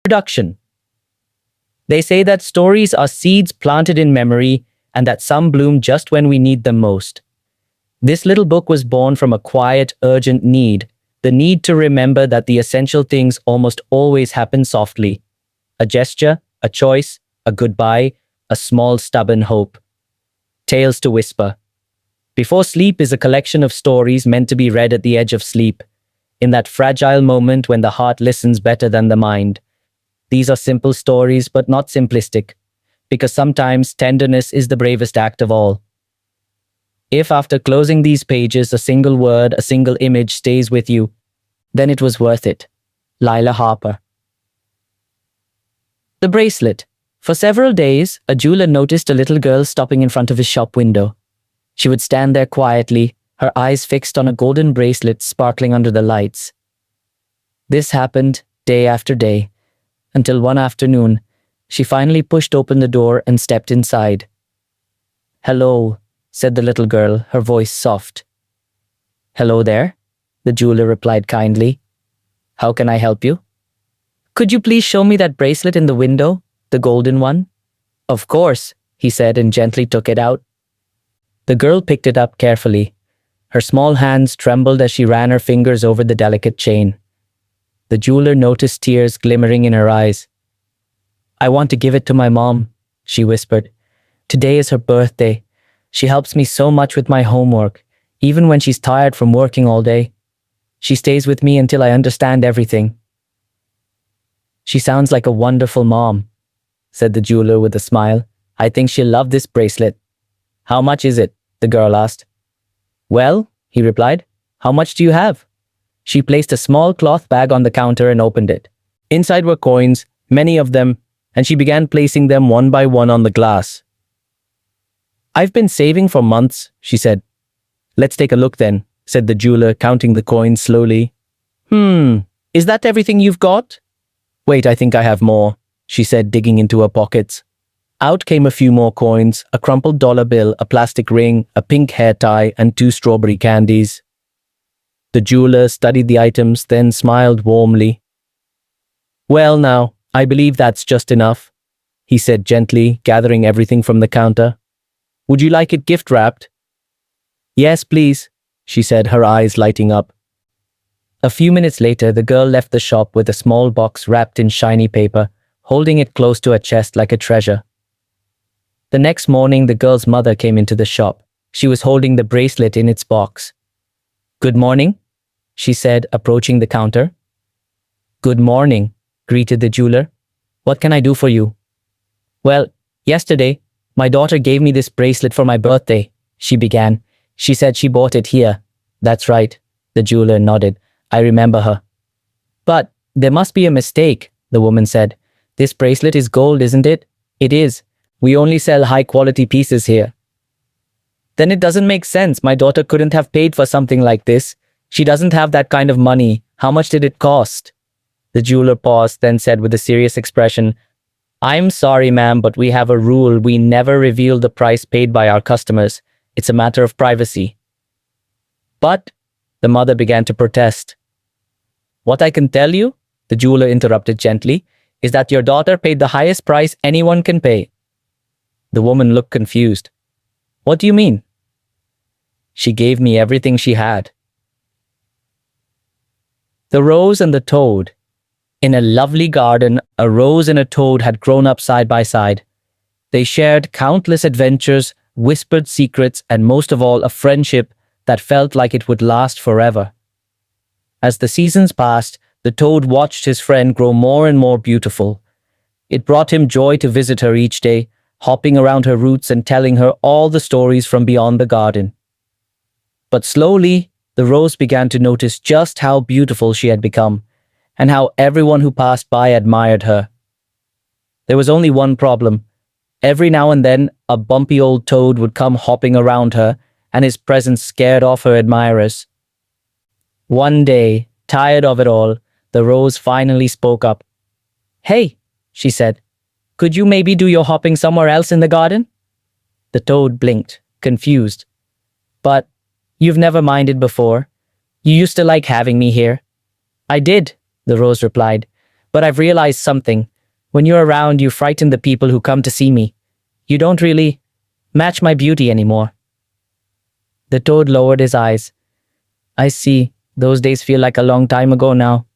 Production. They say that stories are seeds planted in memory and that some bloom just when we need them most. This little book was born from a quiet, urgent need, the need to remember that the essential things almost always happen softly. A gesture, a choice, a goodbye, a small stubborn hope. Tales to Whisper. Before Sleep is a collection of stories meant to be read at the edge of sleep, in that fragile moment when the heart listens better than the mind. These are simple stories, but not simplistic, because sometimes tenderness is the bravest act of all. If after closing these pages a single word, a single image stays with you, then it was worth it. Lila Harper. The bracelet. For several days, a jeweler noticed a little girl stopping in front of his shop window. She would stand there quietly, her eyes fixed on a golden bracelet sparkling under the lights. This happened day after day, until one afternoon, she finally pushed open the door and stepped inside. "Hello," said the little girl, her voice soft. "Hello there," the jeweler replied kindly. "How can I help you?" "Could you please show me that bracelet in the window, the golden one?" "Of course," he said and gently took it out. The girl picked it up carefully. Her small hands trembled as she ran her fingers over the delicate chain. The jeweler noticed tears glimmering in her eyes. "I want to give it to my mom," she whispered. "Today is her birthday. She helps me so much with my homework, even when she's tired from working all day. She stays with me until I understand everything." "She sounds like a wonderful mom," said the jeweler with a smile. "I think she'll love this bracelet." "How much is it?" the girl asked. "Well," he replied, "how much do you have?" She placed a small cloth bag on the counter and opened it. Inside were coins, many of them, and she began placing them one by one on the glass. "I've been saving for months," she said. "Let's take a look then," said the jeweler, counting the coins slowly. Is that everything you've got?" "Wait, I think I have more," she said, digging into her pockets. Out came a few more coins, a crumpled dollar bill, a plastic ring, a pink hair tie, and 2 strawberry candies. The jeweler studied the items, then smiled warmly. "Well now, I believe that's just enough," he said gently, gathering everything from the counter. "Would you like it gift-wrapped?" "Yes, please," she said, her eyes lighting up. A few minutes later, the girl left the shop with a small box wrapped in shiny paper, holding it close to her chest like a treasure. The next morning, the girl's mother came into the shop. She was holding the bracelet in its box. "Good morning," she said, approaching the counter. "Good morning," greeted the jeweler. "What can I do for you?" "Well, yesterday, my daughter gave me this bracelet for my birthday," she began. "She said she bought it here." "That's right," the jeweler nodded. "I remember her." "But there must be a mistake," the woman said. "This bracelet is gold, isn't it?" "It is. We only sell high-quality pieces here." "Then it doesn't make sense. My daughter couldn't have paid for something like this. She doesn't have that kind of money. How much did it cost?" The jeweler paused, then said with a serious expression, "I'm sorry, ma'am, but we have a rule. We never reveal the price paid by our customers. It's a matter of privacy." "But," the mother began to protest. "What I can tell you," the jeweler interrupted gently, "is that your daughter paid the highest price anyone can pay." The woman looked confused. "What do you mean?" "She gave me everything she had." The Rose and the Toad. In a lovely garden, a rose and a toad had grown up side by side. They shared countless adventures, whispered secrets, and most of all, a friendship that felt like it would last forever. As the seasons passed, the toad watched his friend grow more and more beautiful. It brought him joy to visit her each day, hopping around her roots and telling her all the stories from beyond the garden. But slowly, the rose began to notice just how beautiful she had become, and how everyone who passed by admired her. There was only one problem. Every now and then, a bumpy old toad would come hopping around her, and his presence scared off her admirers. One day, tired of it all, the rose finally spoke up. "Hey," she said, "could you maybe do your hopping somewhere else in the garden?" The toad blinked, confused. "But you've never minded before. You used to like having me here." "I did," the rose replied, But I've realized something. When you're around, you frighten the people who come to see me. You don't really match my beauty anymore." The toad lowered his eyes. "I see. Those days feel like a long time ago now."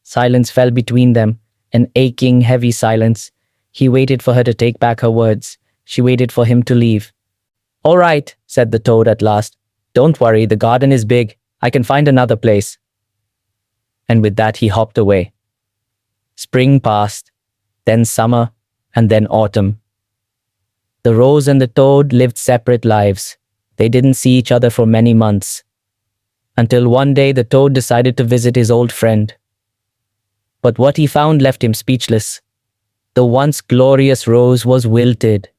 Silence fell between them, an aching, heavy silence. He waited for her to take back her words. She waited for him to leave. "All right," said the toad at last. "Don't worry, the garden is big. I can find another place." And with that, he hopped away. Spring passed, then summer, and then autumn. The rose and the toad lived separate lives. They didn't see each other for many months. Until one day, the toad decided to visit his old friend. But what he found left him speechless. The once glorious rose was wilted.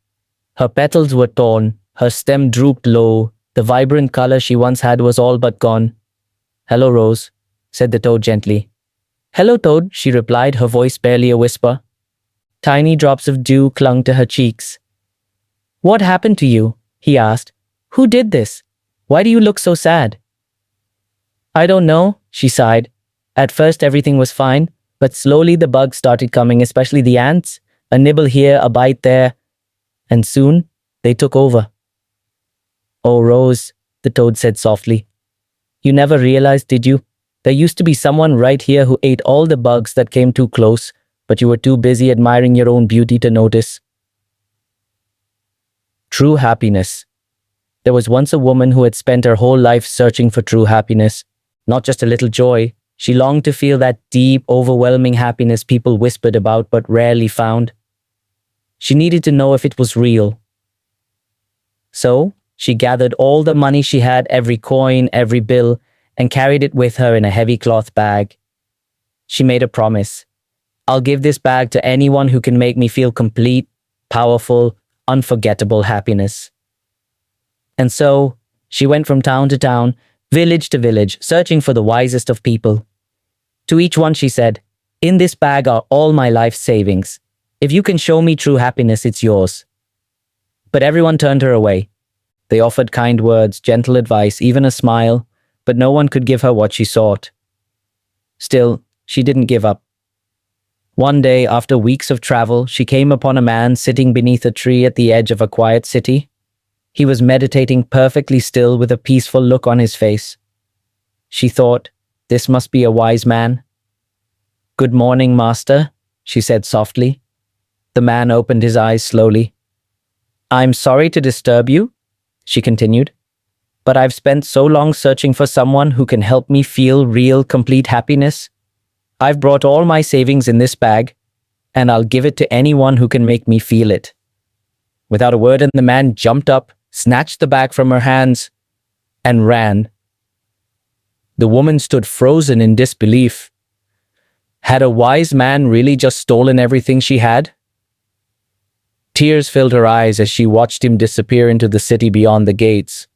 Her petals were torn, her stem drooped low, the vibrant color she once had was all but gone. "Hello, Rose," said the toad gently. "Hello, Toad," she replied, her voice barely a whisper. Tiny drops of dew clung to her cheeks. "What happened to you?" he asked. "Who did this? Why do you look so sad?" "I don't know," she sighed. "At first everything was fine, but slowly the bugs started coming, especially the ants. A nibble here, a bite there, and soon they took over." "Oh, Rose," the toad said softly. "You never realized, did you? There used to be someone right here who ate all the bugs that came too close, but you were too busy admiring your own beauty to notice." True happiness. There was once a woman who had spent her whole life searching for true happiness. Not just a little joy. She longed to feel that deep, overwhelming happiness people whispered about but rarely found. She needed to know if it was real. So, she gathered all the money she had, every coin, every bill, and carried it with her in a heavy cloth bag. She made a promise. "I'll give this bag to anyone who can make me feel complete, powerful, unforgettable happiness." And so, she went from town to town, village to village, searching for the wisest of people. To each one she said, "In this bag are all my life savings. If you can show me true happiness, it's yours." But everyone turned her away. They offered kind words, gentle advice, even a smile, but no one could give her what she sought. Still, she didn't give up. One day, after weeks of travel, she came upon a man sitting beneath a tree at the edge of a quiet city. He was meditating perfectly still with a peaceful look on his face. She thought, this must be a wise man. "Good morning, master," she said softly. The man opened his eyes slowly. "I'm sorry to disturb you," she continued, "but I've spent so long searching for someone who can help me feel real, complete happiness. I've brought all my savings in this bag, and I'll give it to anyone who can make me feel it." Without a word, the man jumped up, snatched the bag from her hands, and ran. The woman stood frozen in disbelief. Had a wise man really just stolen everything she had? Tears filled her eyes as she watched him disappear into the city beyond the gates.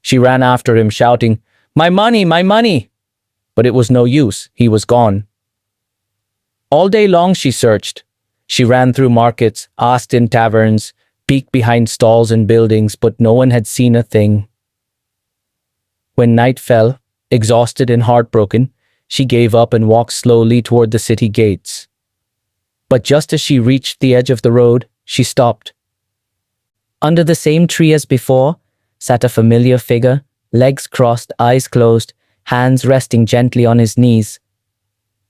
She ran after him, shouting, "My money, my money!" But it was no use. He was gone. All day long she searched. She ran through markets, asked in taverns, peeked behind stalls and buildings, but no one had seen a thing. When night fell, exhausted and heartbroken, she gave up and walked slowly toward the city gates. But just as she reached the edge of the road, she stopped. Under the same tree as before sat a familiar figure, legs crossed, eyes closed, hands resting gently on his knees.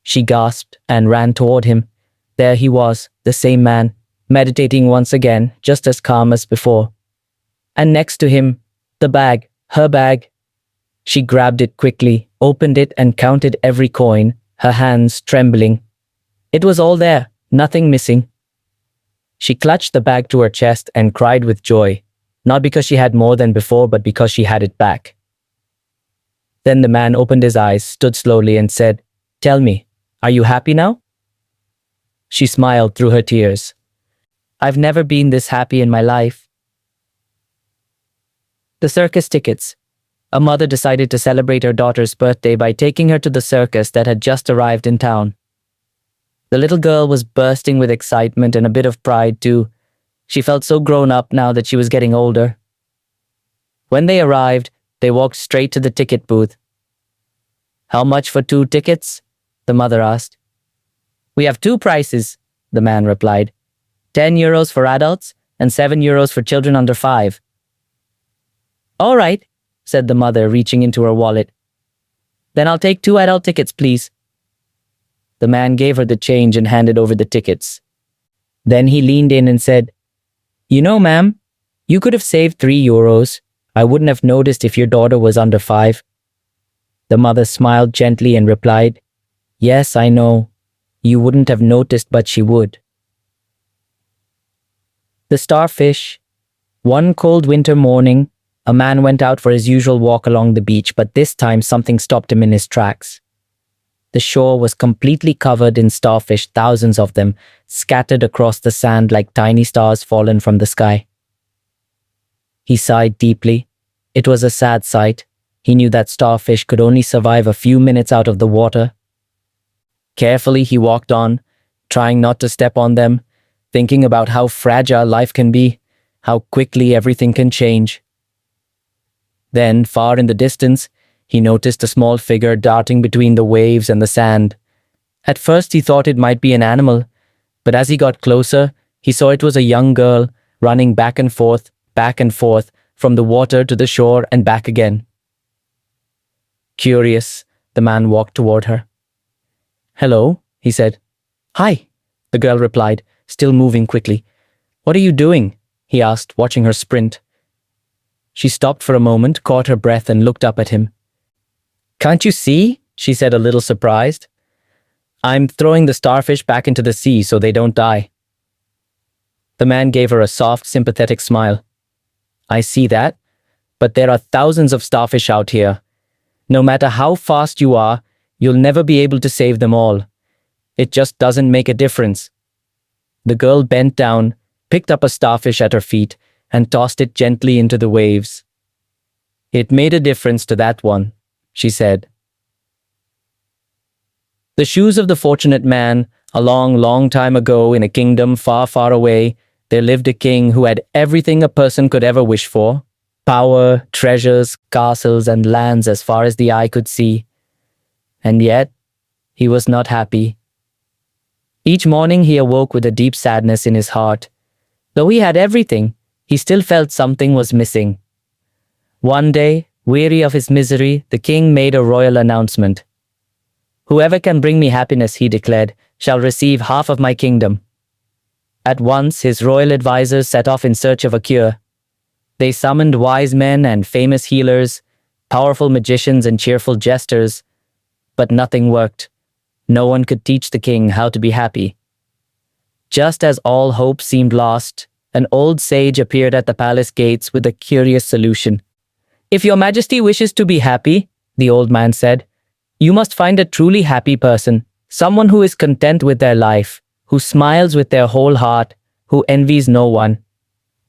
She gasped and ran toward him. There he was, the same man, meditating once again, just as calm as before. And next to him, the bag, her bag. She grabbed it quickly, opened it and counted every coin, her hands trembling. It was all there, nothing missing. She clutched the bag to her chest and cried with joy, not because she had more than before, but because she had it back. Then the man opened his eyes, stood slowly and said, "Tell me, are you happy now?" She smiled through her tears. "I've never been this happy in my life." The circus tickets. A mother decided to celebrate her daughter's birthday by taking her to the circus that had just arrived in town. The little girl was bursting with excitement and a bit of pride too. She felt so grown up now that she was getting older. When they arrived, they walked straight to the ticket booth. "How much for 2 tickets?" the mother asked. We have two prices, the man replied. €10 for adults and €7 for children under 5. All right, said the mother, reaching into her wallet. Then I'll take 2 adult tickets, please. The man gave her the change and handed over the tickets. Then he leaned in and said, You know, ma'am, you could have saved €3. I wouldn't have noticed if your daughter was under 5. The mother smiled gently and replied, Yes, I know. You wouldn't have noticed, but she would. The starfish. One cold winter morning, a man went out for his usual walk along the beach, but this time something stopped him in his tracks. The shore was completely covered in starfish, thousands of them, scattered across the sand like tiny stars fallen from the sky. He sighed deeply. It was a sad sight. He knew that starfish could only survive a few minutes out of the water. Carefully, he walked on, trying not to step on them, thinking about how fragile life can be, how quickly everything can change. Then, far in the distance, he noticed a small figure darting between the waves and the sand. At first, he thought it might be an animal, but as he got closer, he saw it was a young girl running back and forth, from the water to the shore and back again. Curious, the man walked toward her. Hello, he said. Hi, the girl replied, still moving quickly. What are you doing? He asked, watching her sprint. She stopped for a moment, caught her breath, and looked up at him. Can't you see? She said, a little surprised. I'm throwing the starfish back into the sea so they don't die. The man gave her a soft, sympathetic smile. I see that, but there are thousands of starfish out here. No matter how fast you are, you'll never be able to save them all. It just doesn't make a difference. The girl bent down, picked up a starfish at her feet, and tossed it gently into the waves. It made a difference to that one, she said. The shoes of the fortunate man. A long, long time ago, in a kingdom far, far away, there lived a king who had everything a person could ever wish for. Power, treasures, castles, and lands as far as the eye could see. And yet, he was not happy. Each morning he awoke with a deep sadness in his heart. Though he had everything, he still felt something was missing. One day, weary of his misery, the king made a royal announcement. Whoever can bring me happiness, he declared, shall receive half of my kingdom. At once, his royal advisors set off in search of a cure. They summoned wise men and famous healers, powerful magicians and cheerful jesters, but nothing worked. No one could teach the king how to be happy. Just as all hope seemed lost, an old sage appeared at the palace gates with a curious solution. If your majesty wishes to be happy, the old man said, you must find a truly happy person, someone who is content with their life, who smiles with their whole heart, who envies no one.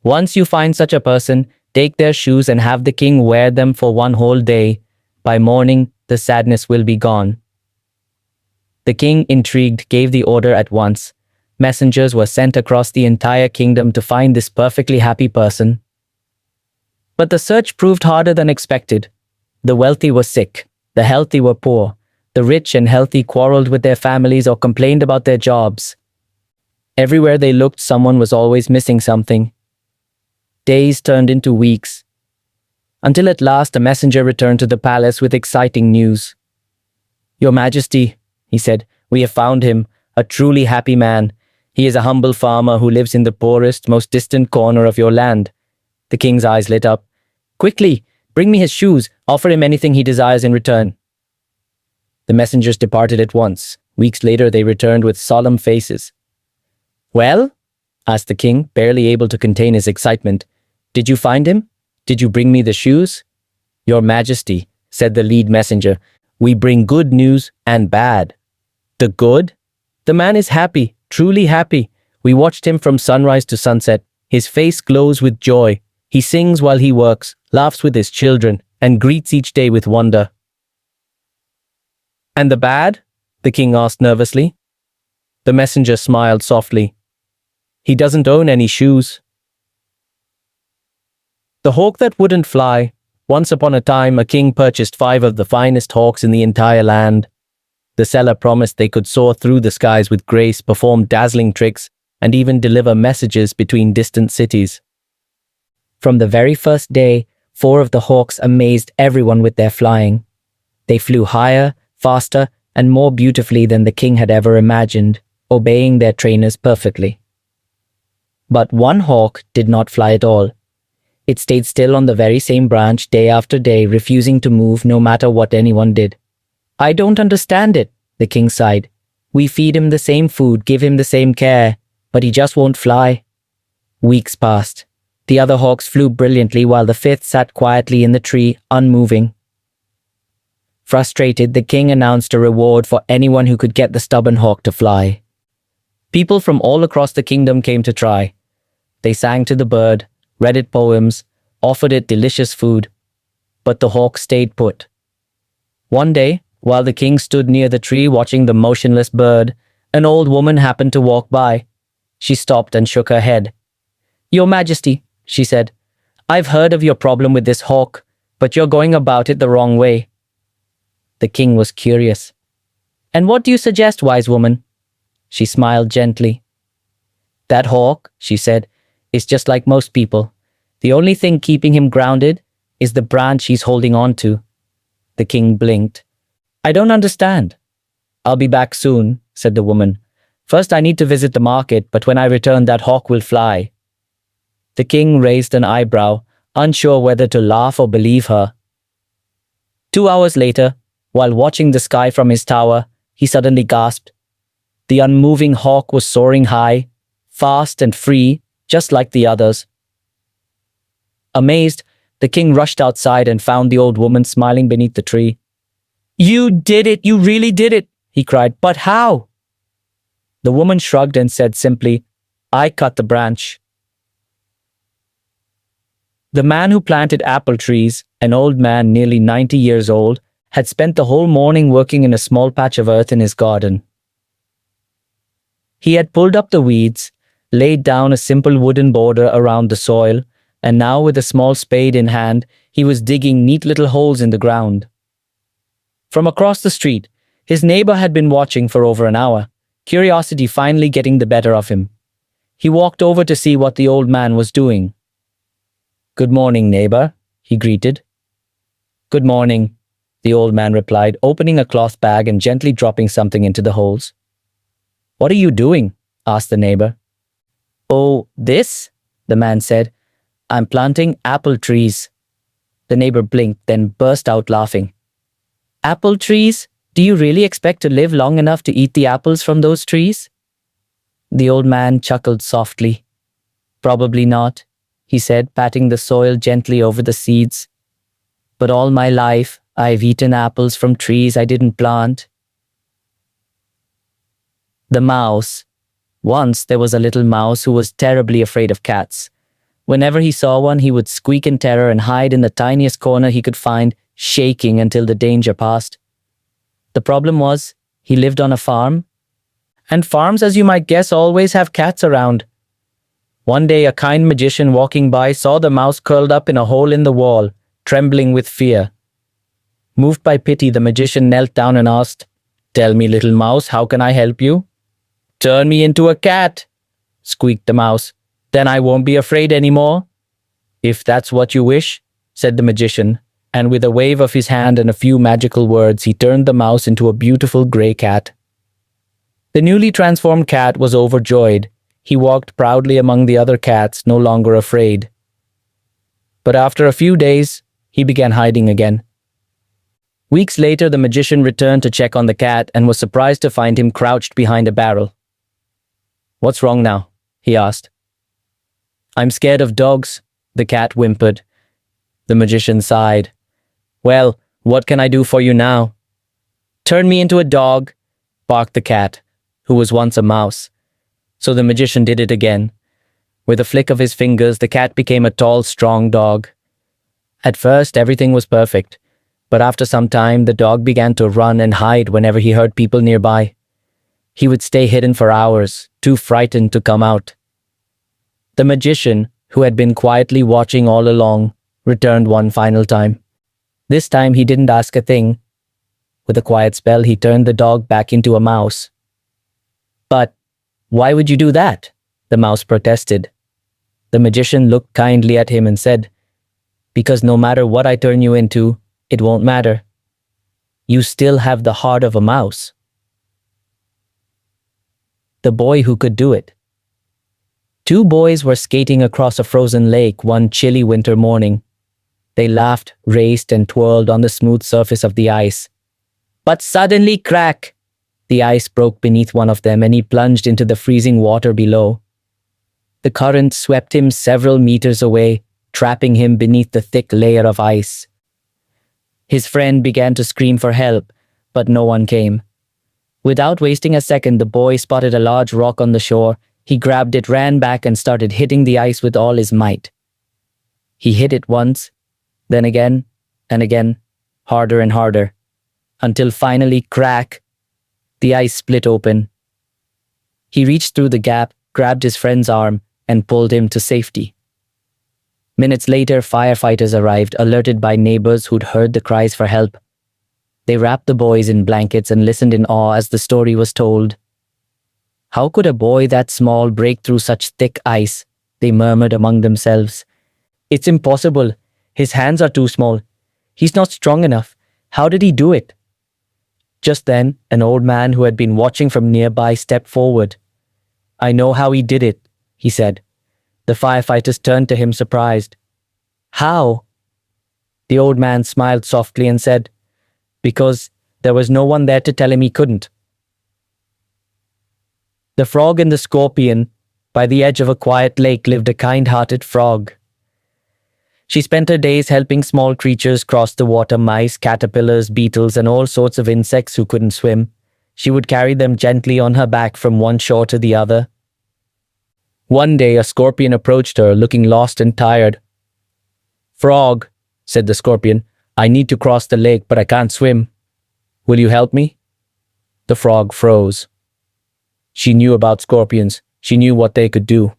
Once you find such a person, take their shoes and have the king wear them for one whole day. By morning, the sadness will be gone. The king, intrigued, gave the order at once. Messengers were sent across the entire kingdom to find this perfectly happy person. But the search proved harder than expected. The wealthy were sick, the healthy were poor, the rich and healthy quarreled with their families or complained about their jobs. Everywhere they looked, someone was always missing something. Days turned into weeks, until at last a messenger returned to the palace with exciting news. Your Majesty, he said, we have found him, a truly happy man. He is a humble farmer who lives in the poorest, most distant corner of your land. The king's eyes lit up. Quickly, bring me his shoes. Offer him anything he desires in return. The messengers departed at once. Weeks later, they returned with solemn faces. Well? Asked the king, barely able to contain his excitement. Did you find him? Did you bring me the shoes? Your Majesty, said the lead messenger, we bring good news and bad. The good? The man is happy, truly happy. We watched him from sunrise to sunset. His face glows with joy. He sings while he works, laughs with his children, and greets each day with wonder. And the bad? The king asked nervously. The messenger smiled softly. He doesn't own any shoes. The hawk that wouldn't fly. Once upon a time, a king purchased 5 of the finest hawks in the entire land. The seller promised they could soar through the skies with grace, perform dazzling tricks, and even deliver messages between distant cities. From the very first day, 4 of the hawks amazed everyone with their flying. They flew higher, faster, and more beautifully than the king had ever imagined, obeying their trainers perfectly. But one hawk did not fly at all. It stayed still on the very same branch day after day, refusing to move no matter what anyone did. "I don't understand it," the king sighed. "We feed him the same food, give him the same care, but he just won't fly." Weeks passed. The other hawks flew brilliantly while the 5th sat quietly in the tree, unmoving. Frustrated, the king announced a reward for anyone who could get the stubborn hawk to fly. People from all across the kingdom came to try. They sang to the bird, read it poems, offered it delicious food, but the hawk stayed put. One day, while the king stood near the tree watching the motionless bird, an old woman happened to walk by. She stopped and shook her head. "Your Majesty," she said, "I've heard of your problem with this hawk, but you're going about it the wrong way." The king was curious. "And what do you suggest, wise woman?" She smiled gently. "That hawk," she said, "is just like most people. The only thing keeping him grounded is the branch he's holding on to." The king blinked. "I don't understand." "I'll be back soon," said the woman. "First I need to visit the market, but when I return that hawk will fly." The king raised an eyebrow, unsure whether to laugh or believe her. 2 hours later, while watching the sky from his tower, he suddenly gasped. The unmoving hawk was soaring high, fast and free, just like the others. Amazed, the king rushed outside and found the old woman smiling beneath the tree. "You did it! You really did it!" he cried. "But how?" The woman shrugged and said simply, "I cut the branch." The man who planted apple trees, an old man nearly 90 years old, had spent the whole morning working in a small patch of earth in his garden. He had pulled up the weeds, laid down a simple wooden border around the soil, and now with a small spade in hand, he was digging neat little holes in the ground. From across the street, his neighbor had been watching for over an hour, curiosity finally getting the better of him. He walked over to see what the old man was doing. "Good morning, neighbor," he greeted. "Good morning," the old man replied, opening a cloth bag and gently dropping something into the holes. "What are you doing?" asked the neighbor. "Oh, this?" the man said. "I'm planting apple trees." The neighbor blinked, then burst out laughing. "Apple trees? Do you really expect to live long enough to eat the apples from those trees?" The old man chuckled softly. "Probably not," he said, patting the soil gently over the seeds. "But all my life, I've eaten apples from trees I didn't plant." The mouse. Once there was a little mouse who was terribly afraid of cats. Whenever he saw one, he would squeak in terror and hide in the tiniest corner he could find, shaking until the danger passed. The problem was, he lived on a farm. And farms, as you might guess, always have cats around. One day, a kind magician walking by saw the mouse curled up in a hole in the wall, trembling with fear. Moved by pity, the magician knelt down and asked, "Tell me, little mouse, how can I help you?" "Turn me into a cat," squeaked the mouse. "Then I won't be afraid anymore." "If that's what you wish," said the magician, and with a wave of his hand and a few magical words, he turned the mouse into a beautiful grey cat. The newly transformed cat was overjoyed. He walked proudly among the other cats, no longer afraid. But after a few days, he began hiding again. Weeks later, the magician returned to check on the cat and was surprised to find him crouched behind a barrel. "What's wrong now?" he asked. "I'm scared of dogs," the cat whimpered. The magician sighed. "Well, what can I do for you now?" "Turn me into a dog," barked the cat, who was once a mouse. So the magician did it again. With a flick of his fingers, the cat became a tall, strong dog. At first, everything was perfect, but after some time, the dog began to run and hide whenever he heard people nearby. He would stay hidden for hours, too frightened to come out. The magician, who had been quietly watching all along, returned one final time. This time, he didn't ask a thing. With a quiet spell, he turned the dog back into a mouse. But why would you do that? The mouse protested. The magician looked kindly at him and said, because no matter what I turn you into, it won't matter. You still have the heart of a mouse. The boy who could do it. Two boys were skating across a frozen lake one chilly winter morning. They laughed, raced, and twirled on the smooth surface of the ice. But suddenly, crack! The ice broke beneath one of them and he plunged into the freezing water below. The current swept him several meters away, trapping him beneath the thick layer of ice. His friend began to scream for help, but no one came. Without wasting a second, the boy spotted a large rock on the shore. He grabbed it, ran back, and started hitting the ice with all his might. He hit it once, then again, and again, harder and harder, until finally, crack, the ice split open. He reached through the gap, grabbed his friend's arm, and pulled him to safety. Minutes later, firefighters arrived, alerted by neighbors who'd heard the cries for help. They wrapped the boys in blankets and listened in awe as the story was told. How could a boy that small break through such thick ice? They murmured among themselves. It's impossible. His hands are too small. He's not strong enough. How did he do it? Just then, an old man who had been watching from nearby stepped forward. I know how he did it, he said. The firefighters turned to him surprised. How? The old man smiled softly and said, because there was no one there to tell him he couldn't. The Frog and the Scorpion. By the edge of a quiet lake lived a kind-hearted frog. She spent her days helping small creatures cross the water, mice, caterpillars, beetles, and all sorts of insects who couldn't swim. She would carry them gently on her back from one shore to the other. One day, a scorpion approached her, looking lost and tired. Frog, said the scorpion, I need to cross the lake, but I can't swim. Will you help me? The frog froze. She knew about scorpions. She knew what they could do.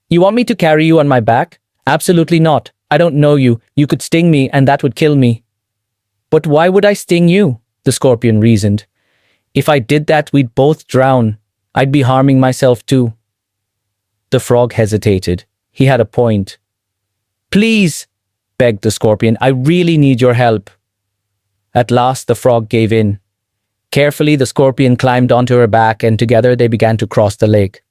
You want me to carry you on my back? Absolutely not. I don't know you. You could sting me, and that would kill me. But why would I sting you? The scorpion reasoned. If I did that, we'd both drown. I'd be harming myself too. The frog hesitated. He had a point. Please, begged the scorpion, I really need your help. At last, the frog gave in. Carefully, the scorpion climbed onto her back, and together they began to cross the lake.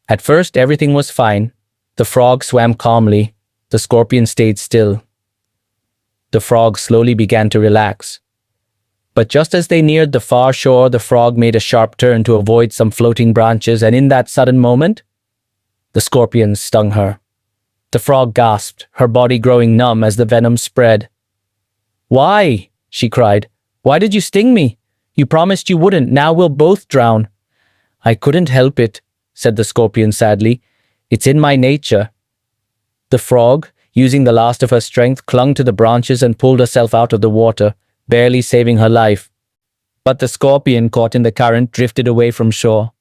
At first, everything was fine. The frog swam calmly. The scorpion stayed still. The frog slowly began to relax. But just as they neared the far shore, the frog made a sharp turn to avoid some floating branches, and in that sudden moment, the scorpion stung her. The frog gasped, her body growing numb as the venom spread. Why? She cried. Why did you sting me? You promised you wouldn't. Now we'll both drown. I couldn't help it, said the scorpion sadly. It's in my nature. The frog, using the last of her strength, clung to the branches and pulled herself out of the water, barely saving her life. But the scorpion, caught in the current, drifted away from shore.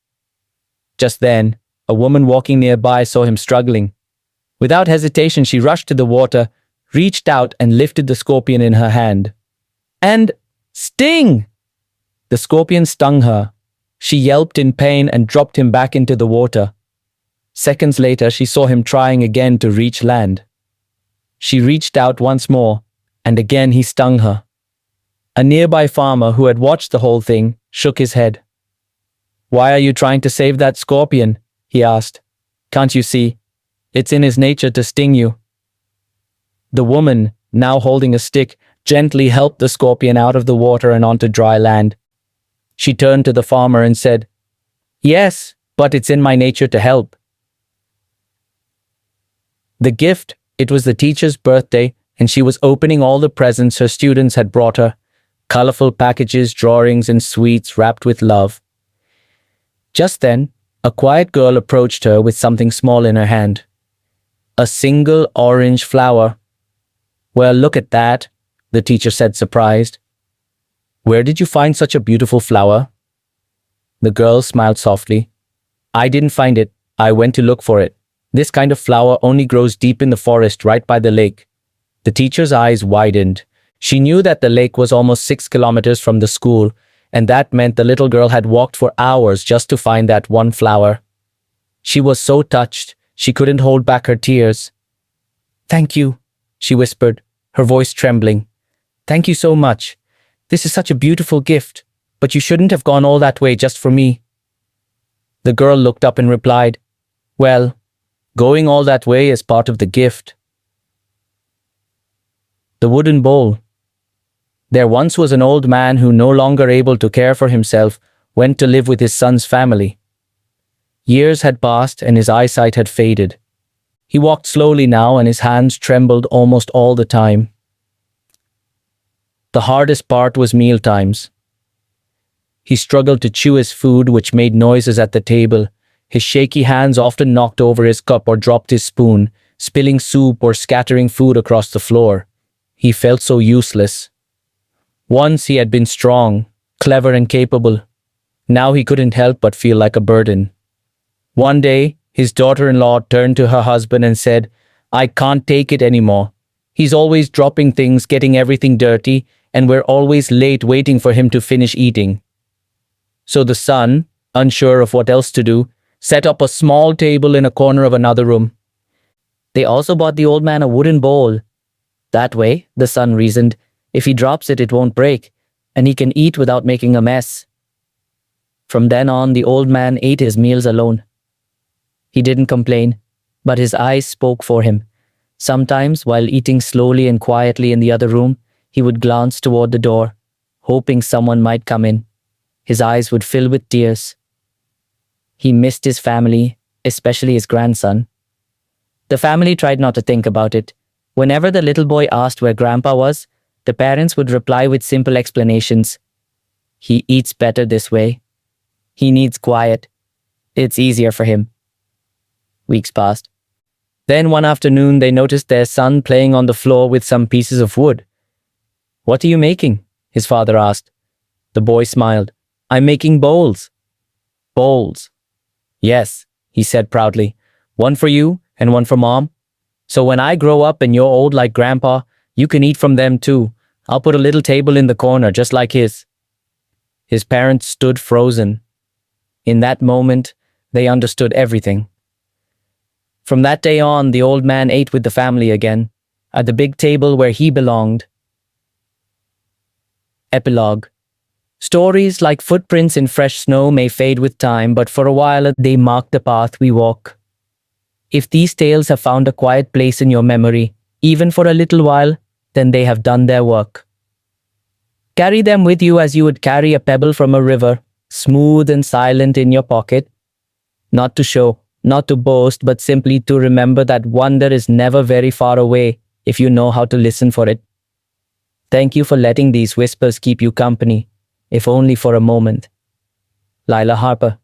Just then, a woman walking nearby saw him struggling. Without hesitation, she rushed to the water, reached out, and lifted the scorpion in her hand. And sting! The scorpion stung her. She yelped in pain and dropped him back into the water. Seconds later, she saw him trying again to reach land. She reached out once more, and again he stung her. A nearby farmer who had watched the whole thing shook his head. Why are you trying to save that scorpion? He asked. Can't you see? It's in his nature to sting you. The woman, now holding a stick, gently helped the scorpion out of the water and onto dry land. She turned to the farmer and said, Yes, but it's in my nature to help. The gift, it was the teacher's birthday, and she was opening all the presents her students had brought her, colorful packages, drawings, and sweets wrapped with love. Just then, a quiet girl approached her with something small in her hand. A single orange flower. Well, look at that, the teacher said, surprised. Where did you find such a beautiful flower? The girl smiled softly. I didn't find it. I went to look for it. This kind of flower only grows deep in the forest right by the lake. The teacher's eyes widened. She knew that the lake was almost 6 kilometers from the school, and that meant the little girl had walked for hours just to find that one flower. She was so touched, she couldn't hold back her tears. "Thank you," she whispered, her voice trembling. "Thank you so much. This is such a beautiful gift, but you shouldn't have gone all that way just for me." The girl looked up and replied, "Well, going all that way is part of the gift." The wooden bowl. There once was an old man who, no longer able to care for himself, went to live with his son's family. Years had passed and his eyesight had faded. He walked slowly now and his hands trembled almost all the time. The hardest part was meal times. He struggled to chew his food, which made noises at the table. His shaky hands often knocked over his cup or dropped his spoon, spilling soup or scattering food across the floor. He felt so useless. Once he had been strong, clever and capable. Now he couldn't help but feel like a burden. One day, his daughter-in-law turned to her husband and said, "I can't take it anymore. He's always dropping things, getting everything dirty, and we're always late waiting for him to finish eating." So the son, unsure of what else to do, set up a small table in a corner of another room. They also bought the old man a wooden bowl. That way, the son reasoned, if he drops it, it won't break, and he can eat without making a mess. From then on, the old man ate his meals alone. He didn't complain, but his eyes spoke for him. Sometimes, while eating slowly and quietly in the other room, he would glance toward the door, hoping someone might come in. His eyes would fill with tears. He missed his family, especially his grandson. The family tried not to think about it. Whenever the little boy asked where Grandpa was, the parents would reply with simple explanations. "He eats better this way. He needs quiet. It's easier for him." Weeks passed. Then one afternoon they noticed their son playing on the floor with some pieces of wood. "What are you making?" his father asked. The boy smiled. "I'm making bowls." "Bowls?" "Yes," he said proudly. "One for you and one for Mom. So when I grow up and you're old like Grandpa, you can eat from them too. I'll put a little table in the corner just like his." His parents stood frozen. In that moment, they understood everything. From that day on, the old man ate with the family again, at the big table where he belonged. Epilogue. Stories like footprints in fresh snow may fade with time, but for a while they mark the path we walk. If these tales have found a quiet place in your memory, even for a little while, then they have done their work. Carry them with you as you would carry a pebble from a river, smooth and silent in your pocket. Not to show, not to boast, but simply to remember that wonder is never very far away if you know how to listen for it. Thank you for letting these whispers keep you company, if only for a moment. Lila Harper.